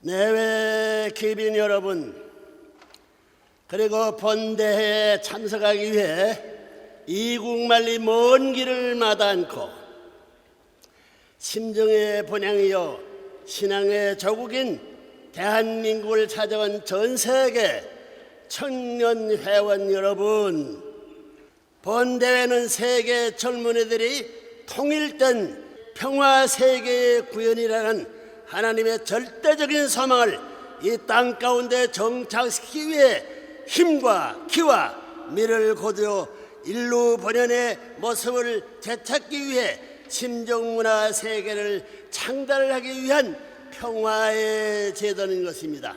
내외 귀빈 여러분, 그리고 본대회에 참석하기 위해 이국만리 먼 길을 마다 않고 심정의 본향이요 신앙의 조국인 대한민국을 찾아온 전세계 청년 회원 여러분, 본대회는 세계 젊은이들이 통일된 평화세계의 구현이라는 하나님의 절대적인 소망을 이 땅 가운데 정착시키기 위해 힘과 기와 미를 거두어 인류 번연의 모습을 되찾기 위해 심정문화 세계를 창달하기 위한 평화의 제도인 것입니다.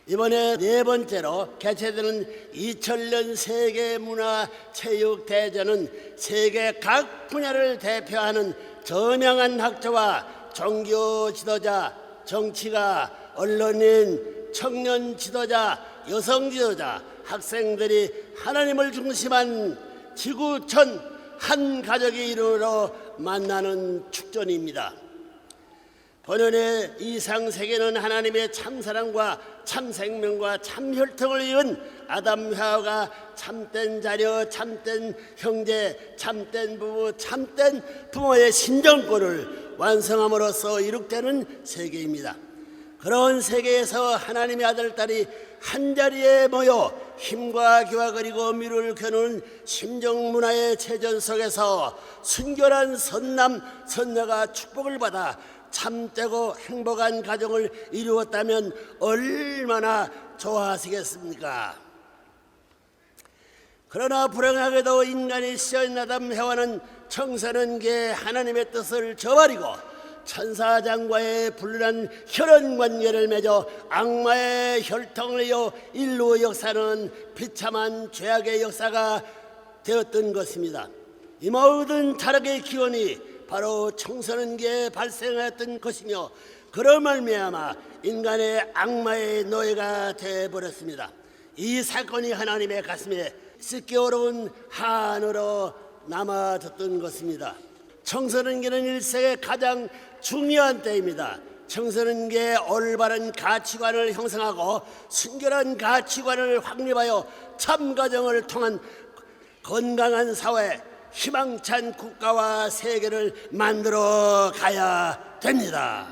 이번에 네 번째로 개최되는 2000년 세계문화체육대전은 세계 각 분야를 대표하는 저명한 학자와 종교 지도자, 정치가, 언론인, 청년 지도자, 여성 지도자, 학생들이 하나님을 중심한 지구촌 한 가족이 이루어 만나는 축전입니다. 본연의 이상세계는 하나님의 참사랑과 참생명과 참혈통을 이은 아담 하와가 참된 자녀, 참된 형제, 참된 부부, 참된 부모의 신정권을 완성함으로써 이룩되는 세계입니다. 그런 세계에서 하나님의 아들, 딸이 한자리에 모여 힘과 기와 그리고 미를 겨누는 심정문화의 체전 속에서 순결한 선남, 선녀가 축복을 받아 참되고 행복한 가정을 이루었다면 얼마나 좋아하시겠습니까? 그러나 불행하게도 인간이 씌어인 아담 해와는 청소년기에 하나님의 뜻을 저버리고 천사장과의 불륜한 혈연관계를 맺어 악마의 혈통을 이어 인류 역사는 비참한 죄악의 역사가 되었던 것입니다. 이 모든 타락의 기원이 바로 청소년기에 발생했던 것이며 그로 말미암아 인간의 악마의 노예가 되어버렸습니다. 이 사건이 하나님의 가슴에 씻기 어려운 한으로 남아졌던 것입니다. 청소년기는 일생의 가장 중요한 때입니다. 청소년기에 올바른 가치관을 형성하고 순결한 가치관을 확립하여 참가정을 통한 건강한 사회, 희망찬 국가와 세계를 만들어 가야 됩니다.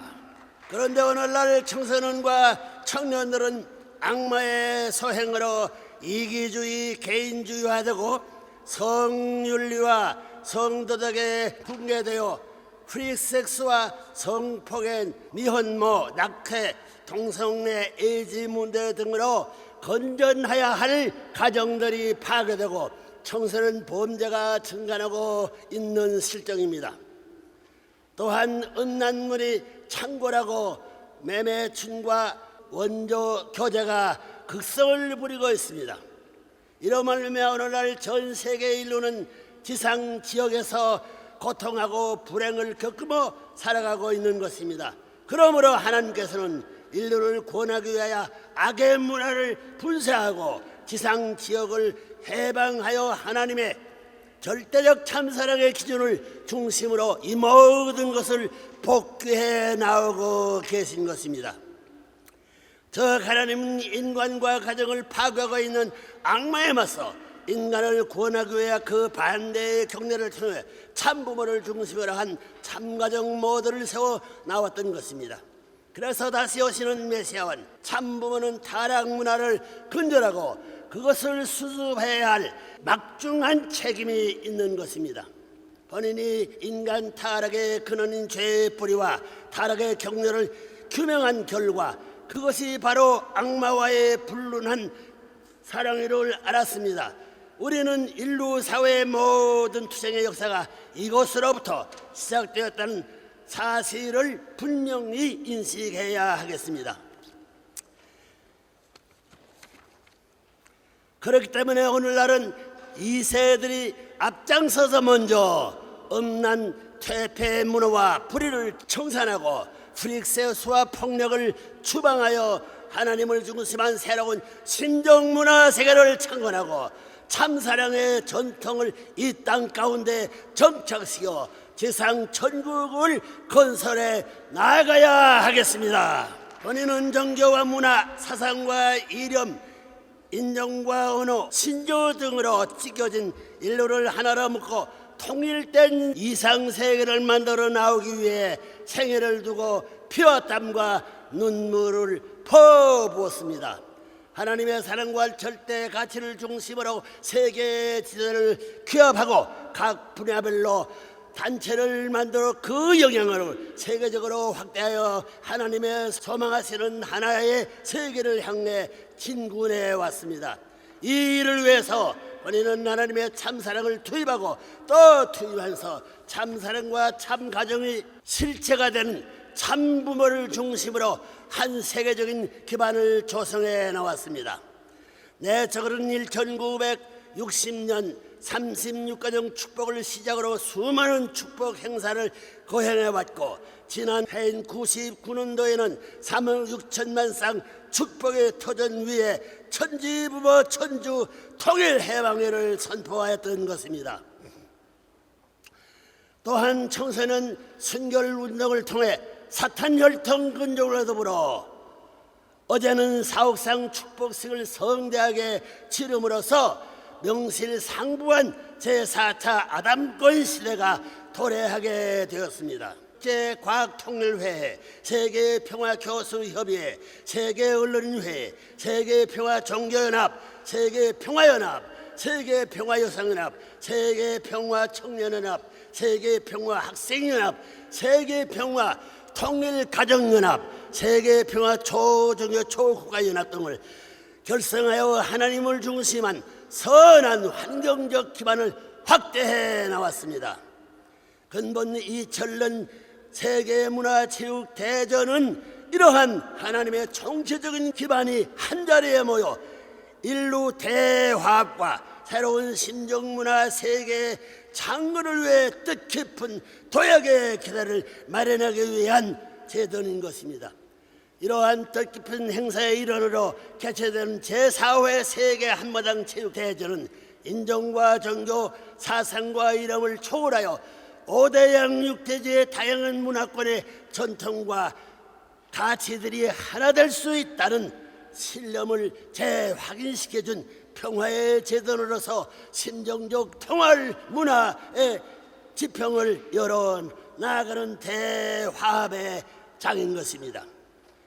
그런데 오늘날 청소년과 청년들은 악마의 소행으로 이기주의, 개인주의화되고 성윤리와 성도덕에 붕괴되어 프리섹스와 성폭행, 미혼모, 낙태, 동성애, 에이즈 문제 등으로 건전해야 할 가정들이 파괴되고 청소년 범죄가 증가하고 있는 실정입니다. 또한 음란물이 창궐하고 매매춘과 원조 교제가 극성을 부리고 있습니다. 이러면서 오늘날 전 세계 인류는 지상 지역에서 고통하고 불행을 겪으며 살아가고 있는 것입니다. 그러므로 하나님께서는 인류를 구원하기 위하여 악의 문화를 분쇄하고 지상 지역을 해방하여 하나님의 절대적 참사랑의 기준을 중심으로 이 모든 것을 복귀해 나오고 계신 것입니다. 저 하나님은 인간과 가정을 파괴하고 있는 악마에 맞서 인간을 구원하기 위해 그 반대의 격려를 통해 참부모를 중심으로 한 참가정 모델을 세워 나왔던 것입니다. 그래서 다시 오시는 메시아는 참부모는 타락 문화를 근절하고 그것을 수습해야 할 막중한 책임이 있는 것입니다. 본인이 인간 타락의 근원인 죄의 뿌리와 타락의 격려를 규명한 결과 그것이 바로 악마와의 불륜한 사랑을 알았습니다. 우리는 인류 사회의 모든 투쟁의 역사가 이곳으로부터 시작되었다는 사실을 분명히 인식해야 하겠습니다. 그렇기 때문에 오늘날은 이 세들이 앞장서서 먼저 음란 퇴폐 문화와 불의를 청산하고 프릭세스와 폭력을 추방하여 하나님을 중심한 새로운 신정문화 세계를 창건하고 참사랑의 전통을 이 땅 가운데 정착시켜 지상 천국을 건설해 나아가야 하겠습니다. 본인은 정교와 문화, 사상과 이념, 인정과 언어, 신조 등으로 찢겨진 인류를 하나로 묶고 통일된 이상세계를 만들어 나오기 위해 생애를 두고 피와 땀과 눈물을 퍼부었습니다. 하나님의 사랑과 절대 가치를 중심으로 세계 지도를 규합하고 각 분야별로 단체를 만들어 그 영향을 세계적으로 확대하여 하나님의 소망하시는 하나의 세계를 향해 진군해 왔습니다. 이 일을 위해서 우리는 하나님의 참사랑을 투입하고 또 투입해서 참사랑과 참가정이 실체가 되는 참부모를 중심으로 한 세계적인 기반을 조성해 나왔습니다. 저는 1960년 36가정 축복을 시작으로 수많은 축복 행사를 거행해왔고 지난 해인 99년도에는 3억 6천만 쌍 축복의 터전 위에 천지부모 천주 통일해방회를 선포하였던 것입니다. 또한 청소년 순결운동을 통해 사탄 혈통 근종과 더불어 어제는 사옥상 축복식을 성대하게 치름으로써 명실상부한 제4차 아담권 시대가 도래하게 되었습니다. 세계과학통일회의, 세계평화교수협의회, 세계언론인회의, 세계평화종교연합, 세계평화연합, 세계평화여성연합, 세계평화청년연합, 세계평화학생연합, 세계평화통일가정연합, 세계평화초종교 초국가연합 등을 결성하여 하나님을 중심한 선한 환경적 기반을 확대해 나왔습니다. 근본 2000년 세계문화체육대전은 이러한 하나님의 총체적인 기반이 한자리에 모여 인류 대화합과 새로운 심정문화 세계 창건을 위해 뜻깊은 도약의 기대를 마련하기 위한 제도인 것입니다. 이러한 뜻깊은 행사의 일환으로 개최된 제4회 세계 한마당 체육대전은 인종과 종교, 사상과 이념을 초월하여 5대양 6대지의 다양한 문화권의 전통과 가치들이 하나 될 수 있다는 신념을 재확인시켜준 평화의 제도로서 심정적 통할 문화의 지평을 열어 나아가는 대화합의 장인 것입니다.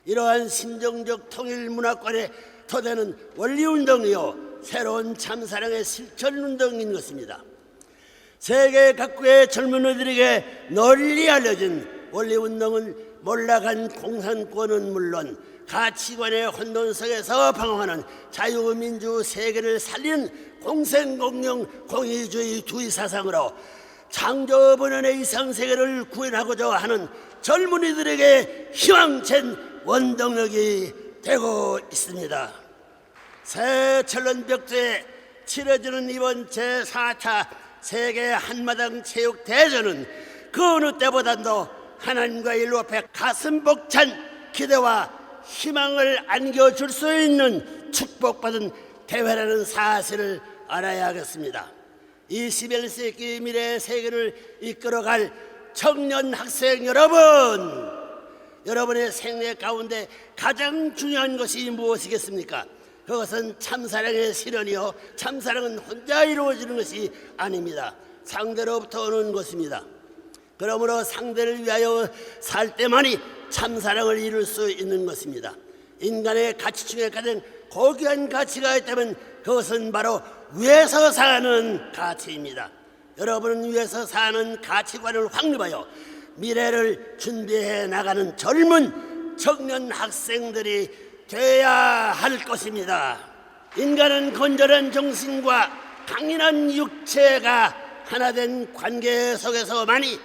이러한 심정적 통일 문화권의 토대는 원리운동이요 새로운 참사랑의 실천운동인 것입니다. 세계 각국의 젊은이들에게 널리 알려진 원리운동은 몰락한 공산권은 물론 가치관의 혼돈 속에서 방황하는 자유민주 세계를 살리는 공생공영 공의주의 두의 사상으로 창조번연의 이상세계를 구현하고자 하는 젊은이들에게 희망찬 원동력이 되고 있습니다. 새 천년벽두에 치러지는 이번 제4차 세계 한마당 체육대전은 그 어느 때보다도 하나님과 인류 앞에 가슴 벅찬 기대와 희망을 안겨줄 수 있는 축복받은 대회라는 사실을 알아야 하겠습니다. 21세기 미래 세계를 이끌어갈 청년 학생 여러분, 여러분의 생애 가운데 가장 중요한 것이 무엇이겠습니까? 그것은 참사랑의 실현이요 참사랑은 혼자 이루어지는 것이 아닙니다. 상대로부터 오는 것입니다. 그러므로 상대를 위하여 살 때만이 참사랑을 이룰 수 있는 것입니다. 인간의 가치 중에 가장 고귀한 가치가 있다면 그것은 바로 위에서 사는 가치입니다. 여러분은 위에서 사는 가치관을 확립하여 미래를 준비해 나가는 젊은 청년 학생들이 돼야 할 것입니다. 인간은 건전한 정신과 강인한 육체가 하나된 관계 속에서만이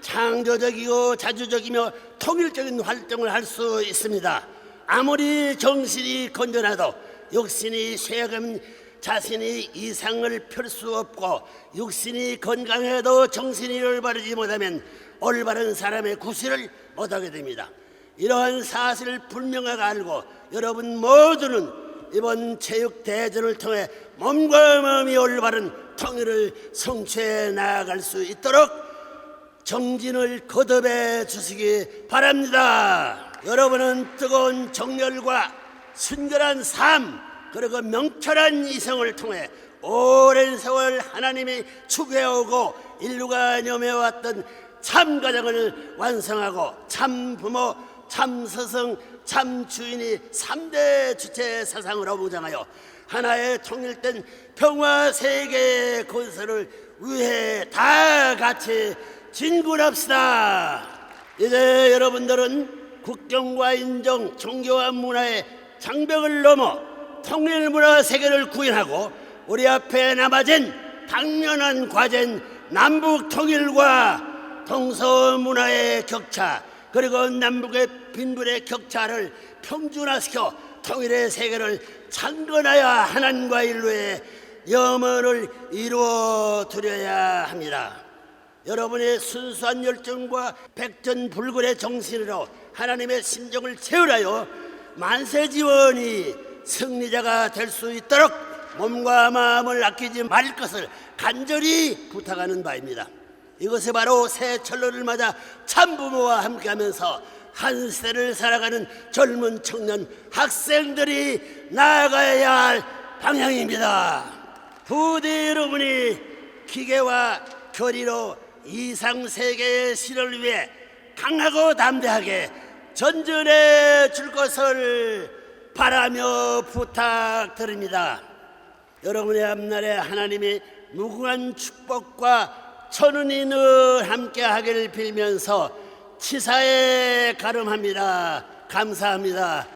창조적이고 자주적이며 통일적인 활동을 할 수 있습니다. 아무리 정신이 건전하도 육신이 쇠약하면 자신이 이상을 펼 수 없고 육신이 건강해도 정신이 올바르지 못하면 올바른 사람의 구실을 못하게 됩니다. 이러한 사실을 분명하게 알고 여러분 모두는 이번 체육대전을 통해 몸과 마음이 올바른 통일을 성취해 나아갈 수 있도록 정진을 거듭해 주시기 바랍니다. 여러분은 뜨거운 정열과 순결한 삶 그리고 명철한 이성을 통해 오랜 세월 하나님이 추구해오고 인류가 염해왔던 참 가정을 완성하고 참 부모, 참 스승, 참 주인이 3대 주체 사상으로 무장하여 하나의 통일된 평화 세계의 건설을 위해 다 같이 진군합시다. 이제 여러분들은 국경과 인종, 종교와 문화의 장벽을 넘어 통일 문화 세계를 구현하고 우리 앞에 남아진 당면한 과제인 남북 통일과 동서 문화의 격차 그리고 남북의 빈부의 격차를 평준화시켜 통일의 세계를 창건하여 하나님과 인류의 염원을 이루어 드려야 합니다. 여러분의 순수한 열정과 백전불굴의 정신으로 하나님의 심정을 채울하여 만세지원이 승리자가 될 수 있도록 몸과 마음을 아끼지 말 것을 간절히 부탁하는 바입니다. 이것이 바로 새 철로를 맞아 참부모와 함께하면서 한 세대를 살아가는 젊은 청년 학생들이 나아가야 할 방향입니다. 부디 여러분이 기계와 결의로 이상세계의 실현을 위해 강하고 담대하게 전전해 줄 것을 바라며 부탁드립니다. 여러분의 앞날에 하나님이 무궁한 축복과 천운이 늘 함께하기를 빌면서 치사에 가름합니다. 감사합니다.